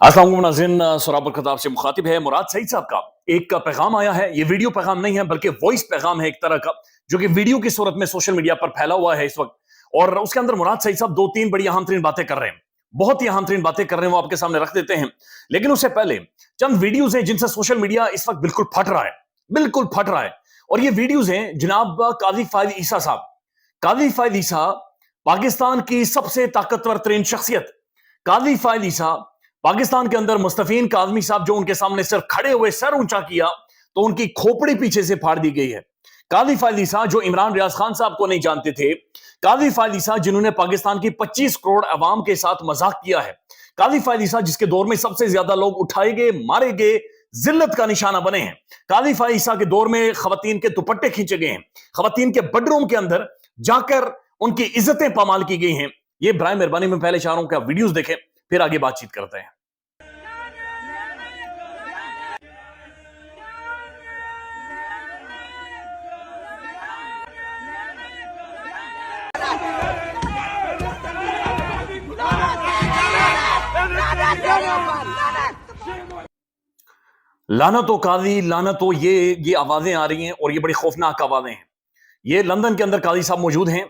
अस्सलाम वालेकुम नाज़रीन, सुराब खताब से मुखातिब है मुराद सईद साहब का एक पैगाम आया है। ये वीडियो पैगाम नहीं है बल्कि वॉइस पैगाम है एक तरह का, जो कि वीडियो की सूरत में सोशल मीडिया पर फैला हुआ है इस वक्त। और उसके अंदर मुराद सईद साहब दो तीन बड़ी अहम तरीन बातें कर रहे हैं, बहुत ही अहम तरीन बातें कर रहे हैं, वो आपके सामने रख देते हैं। लेकिन उससे पहले चंद वीडियोज हैं जिनसे सोशल मीडिया इस वक्त बिल्कुल फट रहा है, बिल्कुल फट रहा है। और ये वीडियोज हैं जनाब काजी फायद ईसा साहब। काजी फायद ईसा पाकिस्तान की सबसे ताकतवर तरीन शख्सियत। काजी फायद ईसा पाकिस्तान के अंदर मुस्तफीन काजमी साहब जो उनके सामने सिर्फ खड़े हुए सर ऊंचा किया तो उनकी खोपड़ी पीछे से फाड़ दी गई है। काजी फायद ईसा जो इमरान रियाज खान साहब को नहीं जानते थे, काजी फायद ईसा जिन्होंने पाकिस्तान की 25 करोड़ अवाम के साथ मजाक किया है, काजी फायद ईसा जिसके दौर में सबसे ज्यादा लोग उठाए गए, मारे गए, जिल्लत का निशाना बने हैं। काजी फायद ईसा के दौर में खवातीन के दुपट्टे खींचे गए हैं, खवातीन के बेडरूम के अंदर जाकर उनकी इज्जतें पामाल की गई हैं। ये बराए मेहरबानी में पहले चाह रहा हूं कि आप वीडियोस देखें, फिर आगे बातचीत करते हैं। लानतो काजी लानतो, ये आवाजें आ रही हैं और ये बड़ी खौफनाक आवाजें हैं। ये लंदन के अंदर काजी साहब मौजूद हैं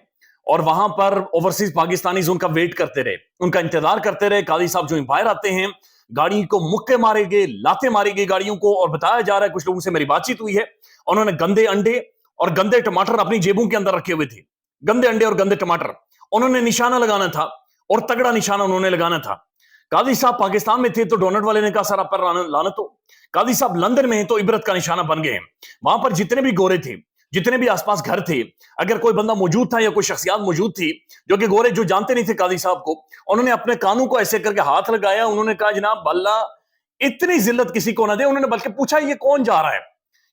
और वहां पर ओवरसीज पाकिस्तानीज उनका वेट करते रहे, उनका इंतजार करते रहे। काजी साहब जो बाहर आते हैं, गाड़ी को मुक्के मारे गए, लाते मारी गई गाड़ियों को। और बताया जा रहा है, कुछ लोगों से मेरी बातचीत हुई है, उन्होंने गंदे अंडे और गंदे टमाटर अपनी जेबों के अंदर रखे हुए थे। गंदे अंडे और गंदे टमाटर उन्होंने निशाना लगाना था और तगड़ा निशाना उन्होंने लगाना था। काजी साहब पाकिस्तान में थे तो डोनट वाले ने कहा सर आप पर लानत हो। काजी साहब लंदन में हैं तो इबरत का निशाना बन गए हैं। वहां पर जितने भी गोरे थे, जितने भी आसपास घर थे, अगर कोई बंदा मौजूद था या कोई शख्सियत मौजूद थी जो कि गोरे जो जानते नहीं थे काजी साहब को, उन्होंने अपने कानों को ऐसे करके हाथ लगाया। उन्होंने कहा जनाब अल्लाह इतनी जिल्लत किसी को ना दे। उन्होंने बल्कि पूछा ये कौन जा रहा है,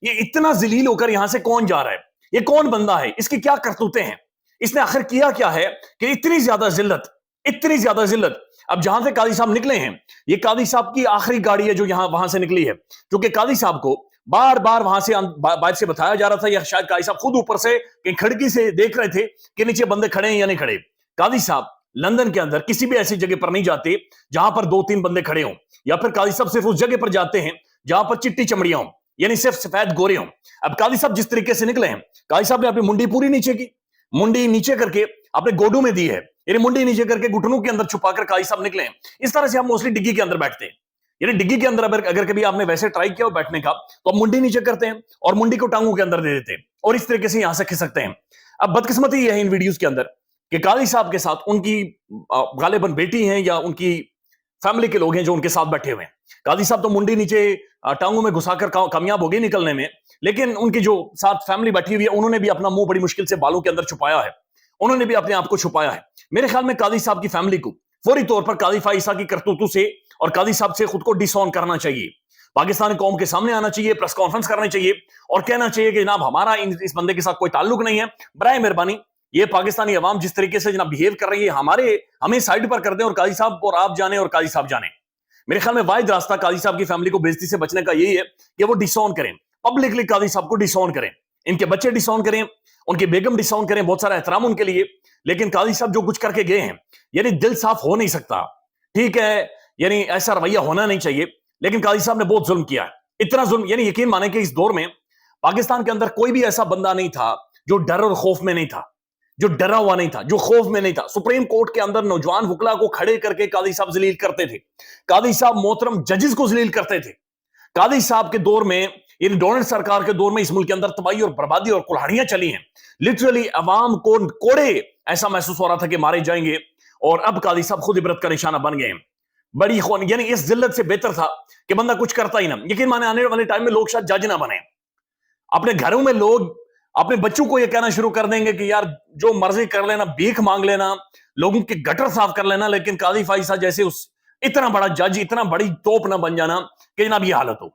ये इतना जलील होकर यहां से कौन जा रहा है, ये कौन बंदा है, इसकी क्या करतूतें हैं, इसने आखिर किया क्या है कि इतनी ज्यादा जिल्लत, इतनी ज्यादा जिल्लत। अब जहां से काजी साहब निकले हैं, ये काजी साहब की आखिरी गाड़ी है जो वहां से निकली है, क्योंकि काजी साहब को बार बार वहां से बाहर से बताया जा रहा था, या शायद काजी साहब खुद ऊपर से कहीं खिड़की से देख रहे थे कि नीचे बंदे खड़े हैं या नहीं खड़े। काजी साहब लंदन के अंदर किसी भी ऐसी जगह पर नहीं जाते जहां पर दो तीन बंदे खड़े हों, या फिर काजी साहब सिर्फ उस जगह पर जाते हैं जहां पर चिट्टी चमड़ियां हों, यानी सिर्फ सफेद गोरे हों। अब काजी साहब जिस तरीके से निकले हैं, काजी साहब ने अपनी मुंडी पूरी नीचे की, मुंडी नीचे करके अपने गोडू में दी है, यानी मुंडी नीचे करके घुटनों के अंदर छुपाकर काजी साहब निकले हैं। इस तरह से हम मोस्टली डिग्गी के अंदर बैठते हैं, यानी डिग्गी के अंदर अगर कभी आपने वैसे ट्राई किया हो बैठने का, तो आप मुंडी नीचे करते हैं और मुंडी को टांगों के अंदर दे देते हैं और इस तरीके से यहां से खिसकते हैं। अब बदकिस्मती यह है इन वीडियोस के अंदर कि काजी साहब के साथ उनकी गालिबन बेटी हैं या उनकी फैमिली के लोग हैं जो उनके साथ बैठे हुए हैं। काजी साहब तो मुंडी नीचे टांगों में घुसाकर कामयाब हो गए निकलने में, लेकिन उनकी जो साथ फैमिली बैठी हुई है उन्होंने भी अपना मुंह बड़ी मुश्किल से बालों के अंदर छुपाया है, उन्होंने भी अपने आप को छुपाया है। मेरे ख्याल में काजी साहब की फैमिली को फौरी तौर पर काजी फायद ईसा की करतूतों से और काजी साहब से खुद को डिसऑन करना चाहिए, पाकिस्तानी कौम के सामने आना चाहिए, प्रेस कॉन्फ्रेंस करनी चाहिए और कहना चाहिए कि जनाब हमारा इस बंदे के साथ कोई ताल्लुक नहीं है, बराए मेहरबानी ये पाकिस्तानी अवाम जिस तरीके से जनाब बिहेव कर रही है हमें साइड पर कर दें और काजी साहब और आप जाने और काजी साहब जाने। मेरे ख्याल में वाहिद रास्ता काजी साहब की फैमिली को बेइज्जती से बचने का यही है कि वो डिसऑन करें, पब्लिकली काजी साहब को डिसऑन करें, इनके बच्चे डिसऑन करें, उनकी बेगम डिसऑन करें, बहुत सारा एहतराम उनके लिए। लेकिन काजी साहब जो कुछ करके गए हैं, यानी दिल साफ हो नहीं सकता, ठीक है, यानी ऐसा रवैया होना नहीं चाहिए, लेकिन काजी साहब ने बहुत जुल्म किया है, इतना जुल्म, यानी यकीन माने कि इस दौर में पाकिस्तान के अंदर कोई भी ऐसा बंदा नहीं था जो डर और खौफ में नहीं था, जो डरा हुआ नहीं था, जो खौफ में नहीं था। सुप्रीम कोर्ट के अंदर नौजवान वकला को खड़े करके काजी साहब जलील करते थे, काजी साहब मोहतरम जजेस को जलील करते थे। काजी साहब के दौर में, यानी डोनाल्ड सरकार के दौर में इस मुल्क के अंदर तबाही और बर्बादी और कुल्हाड़ियां चली हैं, लिटरली अवाम को कोड़े ऐसा महसूस हो रहा था कि मारे जाएंगे, और अब काजी साहब खुद इबरत का निशाना बन गए हैं। बड़ी यानी इस जिल्लत से बेहतर था कि बंदा कुछ करता ही ना। यकीन माने आने वाले टाइम में लोग शायद जज ना बने, अपने घरों में लोग अपने बच्चों को यह कहना शुरू कर देंगे कि यार जो मर्जी कर लेना, भीख मांग लेना, लोगों के गटर साफ कर लेना, लेकिन काजी फायद ईसा जैसे उस इतना बड़ा जज, इतना बड़ी तोप ना बन जाना कि जनाब ये हालत हो।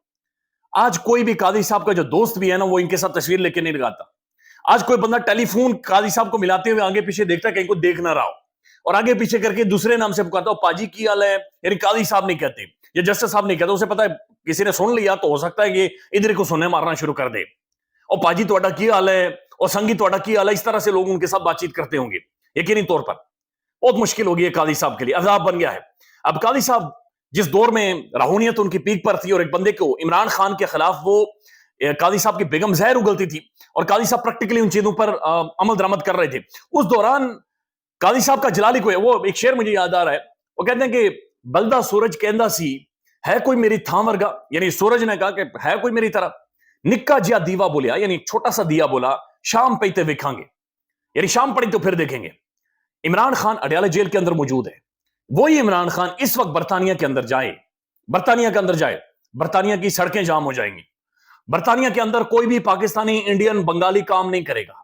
आज कोई भी काजी साहब का जो दोस्त भी है ना, वो इनके साथ तस्वीर लेके नहीं लगाता। आज कोई बंदा टेलीफोन काजी साहब को मिलाते हुए आगे पीछे देखता है कहीं को देख ना रहा हो, और आगे पीछे करके दूसरे नाम से पुकारता हो, पाजी की हाल है, यानी काजी साहब नहीं कहते या जस्टिस साहब नहीं कहते। उसे पता है किसी ने सुन लिया तो हो सकता है कि इधर को सुनने मारना शुरू कर दे, और पाजी तोड़ा की हाल है और संगी तोड़ा की हाल है, इस तरह से लोग उनके साथ बातचीत करते होंगे। यकीनी तौर पर बहुत मुश्किल होगी काजी साहब के लिए, अजाब बन गया है। अब काजी साहब जिस दौर में रूहानियत उनकी पीक पर थी और एक बंदे को इमरान खान के खिलाफ वो काजी साहब की बेगम जहर उगलती थी और काजी साहब प्रैक्टिकली उन चीजों पर अमल दरामद कर रहे थे, उस दौरान काजी साहब का जलाली को वो एक शेर मुझे याद आ रहा है, वो कहते हैं कि बलदा सूरज कहंदा सी है कोई मेरी थां वर्गा, यानी सूरज ने कहा कि है कोई मेरी तरह, निक्का जिया दीवा बोलिया, यानी छोटा सा दिया बोला, शाम पैते वेखांगे, यानी शाम पड़ी तो फिर देखेंगे। इमरान खान अडयाला जेल के अंदर मौजूद है। वही इमरान खान इस वक्त बरतानिया के अंदर जाए, बरतानिया के अंदर जाए, बरतानिया की सड़कें जाम हो जाएंगी। बरतानिया के अंदर कोई भी पाकिस्तानी, इंडियन, बंगाली काम नहीं करेगा।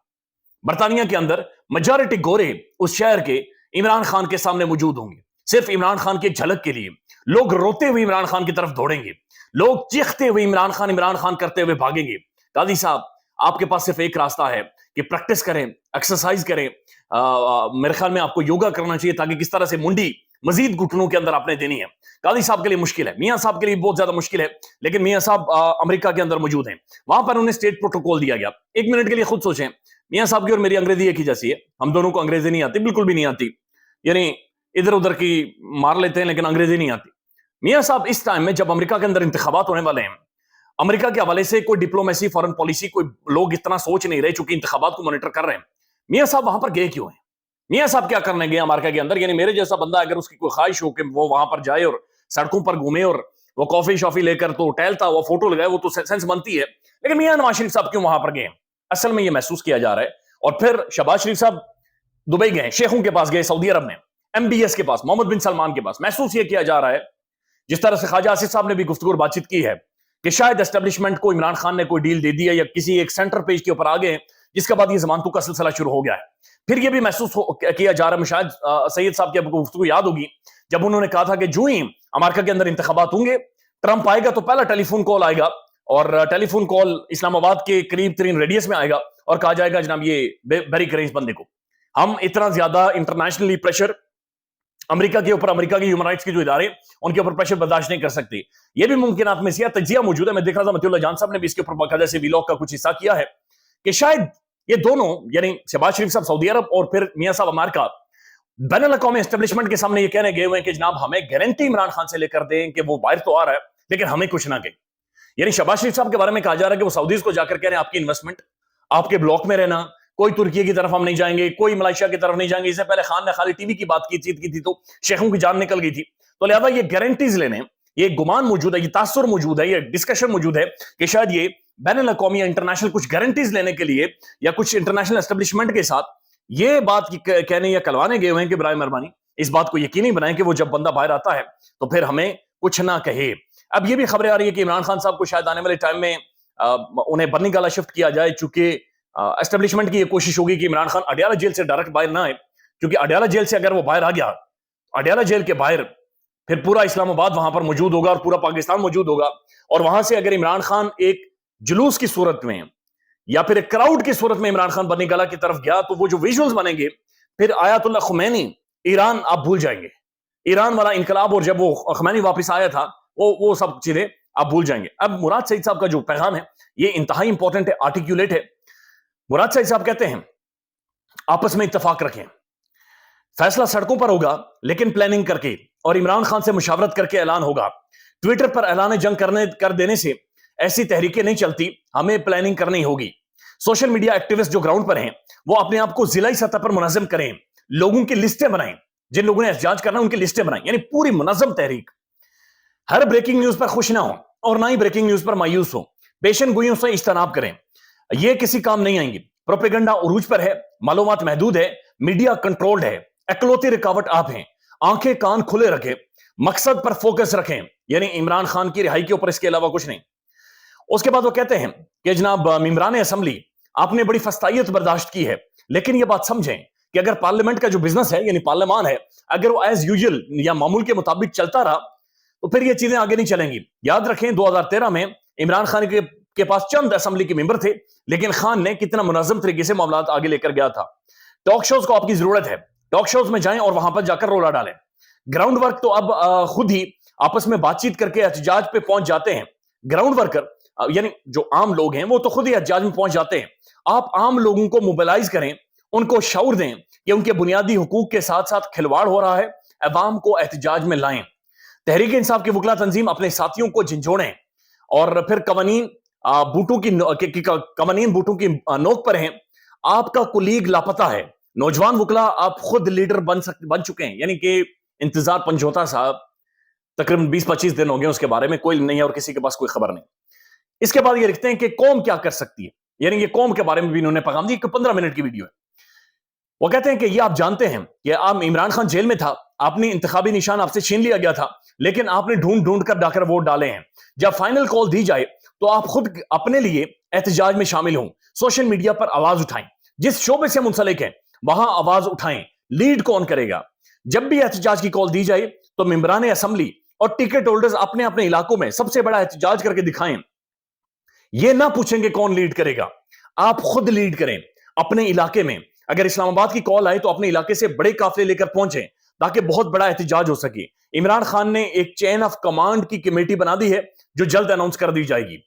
बरतानिया के अंदर मेजॉरिटी गोरे उस शहर के इमरान खान के सामने मौजूद होंगे, सिर्फ इमरान खान की झलक के लिए। लोग रोते हुए इमरान खान की तरफ दौड़ेंगे, लोग चीखते हुए इमरान खान करते हुए भागेंगे। काजी साहब, आपके पास सिर्फ एक रास्ता है कि प्रैक्टिस करें, एक्सरसाइज करें। मेरे ख्याल में आपको योगा करना चाहिए ताकि किस तरह से मुंडी मजीद घुटनों के अंदर आपने देनी है। काजी साहब के लिए मुश्किल है, मियां साहब के लिए बहुत ज्यादा मुश्किल है, लेकिन मियां साहब अमेरिका के अंदर मौजूद हैं, वहां पर उन्हें स्टेट प्रोटोकॉल दिया गया। एक मिनट के लिए खुद सोचें, मियां साहब की और मेरी अंग्रेजी एक ही जैसी है, हम दोनों को अंग्रेजी नहीं आती, बिल्कुल भी नहीं आती, यानी इधर उधर की मार लेते हैं लेकिन अंग्रेजी नहीं आती। मियां साहब इस टाइम में जब अमेरिका के अंदर इंतखाबात होने वाले हैं, अमेरिका के हवाले से कोई डिप्लोमेसी, फॉरेन पॉलिसी कोई लोग इतना सोच नहीं रहे, चूंकि इंतखाबात को मॉनिटर कर रहे हैं। मियां साहब वहां पर गए क्यों हैं? मियां साहब क्या करने गए अमेरिका के अंदर? यानी मेरे जैसा बंदा अगर उसकी कोई ख्वाहिश हो कि वो वहां पर जाए और सड़कों पर घूमे और वो कॉफी शॉफी लेकर तो टहलता, वो फोटो लगाए, वो तो सेंस बनती है, लेकिन मियां नवाज शरीफ साहब क्यों वहां पर गए? असल में ये महसूस किया जा रहा है। और फिर शहबाज शरीफ साहब दुबई गए, शेखों के पास गए, सऊदी अरब में, MBS के पास, मोहम्मद बिन सलमान के पास। महसूस ये किया जा रहा है, जिस तरह से ख्वाजा आसिफ साहब ने भी गुफ्तगू और बातचीत की है, कि शायद एस्टेब्लिशमेंट को इमरान खान ने कोई डील दे दी है या किसी एक सेंटर पेज के ऊपर आ गए, जिसके बाद ये जमानतों का सिलसिला शुरू हो गया है। फिर ये भी महसूस किया जा रहा है, शायद सैयद साहब की आपको गुफ्तगू याद होगी, जब उन्होंने कहा था कि जो ही अमेरिका के अंदर इंतखाबात होंगे, ट्रंप आएगा तो पहला टेलीफोन कॉल आएगा, और टेलीफोन कॉल इस्लामाबाद के करीब तरीन रेडियस में आएगा और कहा जाएगा जनाब ये बेरी करें इस बंदे को। हम इतना ज्यादा इंटरनेशनली प्रेशर अमेरिका के ऊपर, अमेरिका के ह्यूमन राइट्स के जो इदारे, उनके ऊपर प्रेशर बर्दाश्त नहीं कर सकते। ये भी मुमकिनात में से तजिया मौजूद है। मैं देख रहा था मतिउल्लाह जान साहब ने भी इसके ऊपर बाकायदा से वीलॉग का कुछ हिस्सा किया है कि शायद ये दोनों, यानी शहबाज शरीफ साहब सऊदी अरब और फिर मियां साहब अमेरिका, बैनुल अक़वामी एस्टेब्लिशमेंट के सामने ये कहने गए हुए हैं कि जनाब हमें गारंटी इमरान खान से लेकर दें कि वो बाहर तो आ रहा है लेकिन हमें कुछ ना कहे। यानी शहबाज शरीफ साहब के बारे में कहा जा रहा है कि वो सऊदीज को जाकर कह रहे हैं आपकी इन्वेस्टमेंट, आपके ब्लॉक में रहना, कोई तुर्की की तरफ हम नहीं जाएंगे, कोई मलेशिया की तरफ नहीं जाएंगे। इससे पहले खान ने खाली टीवी की बात की थी तो शेखों की जान निकल गई थी। तो लिहाजा ये गारंटीज लेने, ये गुमान मौजूद है, ये तासुर मौजूद है, ये डिस्कशन मौजूद है कि शायद ये बैनुल अक़वामी या इंटरनेशनल कुछ गारंटीज लेने के लिए या कुछ इंटरनेशनल एस्टेब्लिशमेंट के साथ ये बात कहने या कलवाने गए हुए हैं कि बराए मेहरबानी इस बात को यकीनी बनाएं कि वो जब बंदा बाहर आता है तो फिर हमें कुछ ना कहे। अब ये भी खबरें आ रही है कि इमरान खान साहब को शायद आने वाले टाइम में उन्हें बर्नी गाला शिफ्ट किया जाए, चूंकि एस्टेब्लिशमेंट की ये कोशिश होगी कि इमरान खान अडयाला जेल से डायरेक्ट बाहर ना आए, क्योंकि अडयाला जेल से अगर वो बाहर आ गया, अडयाला जेल के बाहर फिर पूरा इस्लामाबाद वहां पर मौजूद होगा और पूरा पाकिस्तान मौजूद होगा, और वहां से अगर इमरान खान एक जुलूस की सूरत में या फिर एक क्राउड की सूरत में इमरान खान बर्नी गाला की तरफ गया, तो वो जो विजुअल्स बनेंगे, फिर आयतुल्लाह खुमैनी, ईरान आप भूल जाएंगे, ईरान वाला इनकलाब, और जब वो खुमैनी वापस आया था वो सब चीजें आप भूल जाएंगे। अब मुराद सईद साहब का जो पैगाम है ये इंतहाई इंपॉर्टेंट है, आर्टिकुलेट है। मुराद सईद साहब कहते हैं आपस में इत्तेफाक रखें, फैसला सड़कों पर होगा लेकिन प्लानिंग करके, और इमरान खान से मुशावरत करके ऐलान होगा। ट्विटर पर ऐलान जंग कर देने से ऐसी तहरीकें नहीं चलती, हमें प्लानिंग करनी होगी। सोशल मीडिया एक्टिविस्ट जो ग्राउंड पर हैं वो अपने आप को जिलाई सतह पर मुनज़्ज़म करें, लोगों की लिस्टें बनाएं, जिन लोगों ने एहतजाज करना उनकी लिस्टें बनाएं, यानी पूरी मुनज़्ज़म तहरीक। हर ब्रेकिंग न्यूज पर खुश ना हो और ना ही ब्रेकिंग न्यूज पर मायूस हो, पेशन गोइयों से इज्तनाब करें, ये किसी काम नहीं आएंगी। प्रोपेगेंडा उरूज पर है, मालूमात महदूद है, मीडिया कंट्रोल्ड है, इकलौती रुकावट आप हैं। आंखें कान खुले रखें, मकसद पर फोकस रखें, यानी इमरान खान की रिहाई के ऊपर, इसके अलावा कुछ नहीं। उसके बाद वो कहते हैं कि जनाब मेंबरान असेंबली आपने बड़ी फस्तायत बर्दाश्त की है, लेकिन ये बात समझें कि अगर पार्लियामेंट का जो बिजनेस है यानी पार्लियामान है, अगर वो एज यूजुअल या मामूल के मुताबिक चलता रहा तो फिर ये चीजें आगे नहीं चलेंगी। याद रखें 2013 में इमरान खान के पास चंद असेंबली के मेंबर थे, लेकिन खान ने कितना मुनज़्ज़म तरीके से मामलात आगे लेकर गया था। टॉक शोज को आपकी जरूरत है, टॉक शोज में जाएं और वहां पर जाकर रोला डालें। ग्राउंड वर्क तो अब खुद ही आपस में बातचीत करके एहतजाज पे पहुंच जाते हैं। ग्राउंड वर्कर यानी जो आम लोग हैं वो तो खुद ही एहतजाज में पहुंच जाते हैं। आप आम लोगों को मोबिलाइज करें, उनको शऊर दें कि उनके बुनियादी हुकूक के साथ साथ खिलवाड़ हो रहा है, अवाम को एहतजाज में लाएं। تحریک انصاف کی وکلا تنظیم اپنے ساتھیوں کو جھنجھوڑیں اور پھر قوانین بوٹوں کی نوک پر ہیں. آپ کا کولیگ لاپتہ ہے. نوجوان وکلا آپ خود لیڈر بن چکے ہیں. یعنی کہ انتظار پنجوتا صاحب تقریباً 20-25 دن ہو گئے, اس کے بارے میں کوئی نہیں ہے اور کسی کے پاس کوئی خبر نہیں. اس کے بعد یہ لکھتے ہیں کہ قوم کیا کر سکتی ہے, یعنی یہ قوم کے بارے میں بھی انہوں نے پیغام دی. 15 منٹ کی ویڈیو ہے. وہ کہتے ہیں کہ یہ آپ جانتے ہیں کہ عمران خان جیل میں تھا, آپ نے انتخابی نشان آپ سے چھین لیا گیا تھا, لیکن آپ نے ڈھونڈ کر ڈا کر ووٹ ڈالے ہیں. جب فائنل کال دی جائے تو آپ خود اپنے لیے احتجاج میں شامل ہوں, سوشل میڈیا پر آواز اٹھائیں, جس شعبے سے منسلک ہیں وہاں آواز اٹھائیں. لیڈ کون کرے گا؟ جب بھی احتجاج کی کال دی جائے تو ممبران اسمبلی اور ٹکٹ ہولڈرز اپنے اپنے علاقوں میں سب سے بڑا احتجاج کر کے دکھائیں. یہ نہ پوچھیں کہ کون لیڈ کرے گا, آپ خود لیڈ کریں اپنے علاقے میں. اگر اسلام آباد کی کال آئے تو اپنے علاقے سے بڑے قافلے لے کر پہنچیں تاکہ بہت بڑا احتجاج ہو سکے. عمران خان نے ایک چین آف کمانڈ کی کمیٹی بنا دی ہے جو جلد اناؤنس کر دی جائے گی.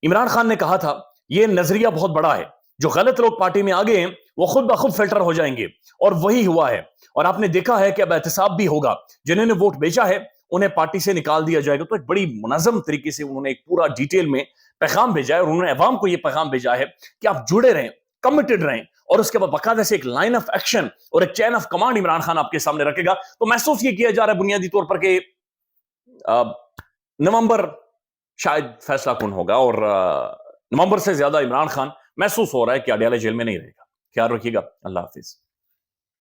عمران خان نے کہا تھا یہ نظریہ بہت بڑا ہے, جو غلط لوگ پارٹی میں آگے ہیں وہ خود بخود فلٹر ہو جائیں گے, اور وہی ہوا ہے. اور آپ نے دیکھا ہے کہ اب احتساب بھی ہوگا. جنہوں نے ووٹ بیچا ہے انہیں پارٹی سے نکال دیا جائے گا. تو ایک بڑی منظم طریقے سے انہوں نے ایک پورا ڈیٹیل میں پیغام بھیجا ہے, اور انہوں نے عوام کو یہ پیغام بھیجا ہے کہ آپ جڑے رہیں, کمیٹڈ رہیں, اور اس کے بعد باقاعدہ سے ایک لائن آف ایکشن اور ایک chain of command Imran Khan آپ کے سامنے رکھے گا. تو محسوس یہ کیا جا رہا ہے بنیادی طور پر کہ نومبر شاید فیصلہ کن ہوگا, اور نومبر سے زیادہ عمران خان محسوس ہو رہا ہے کہ اڈیالہ جیل میں نہیں رہے گا. خیال رکھیے گا. اللہ حافظ.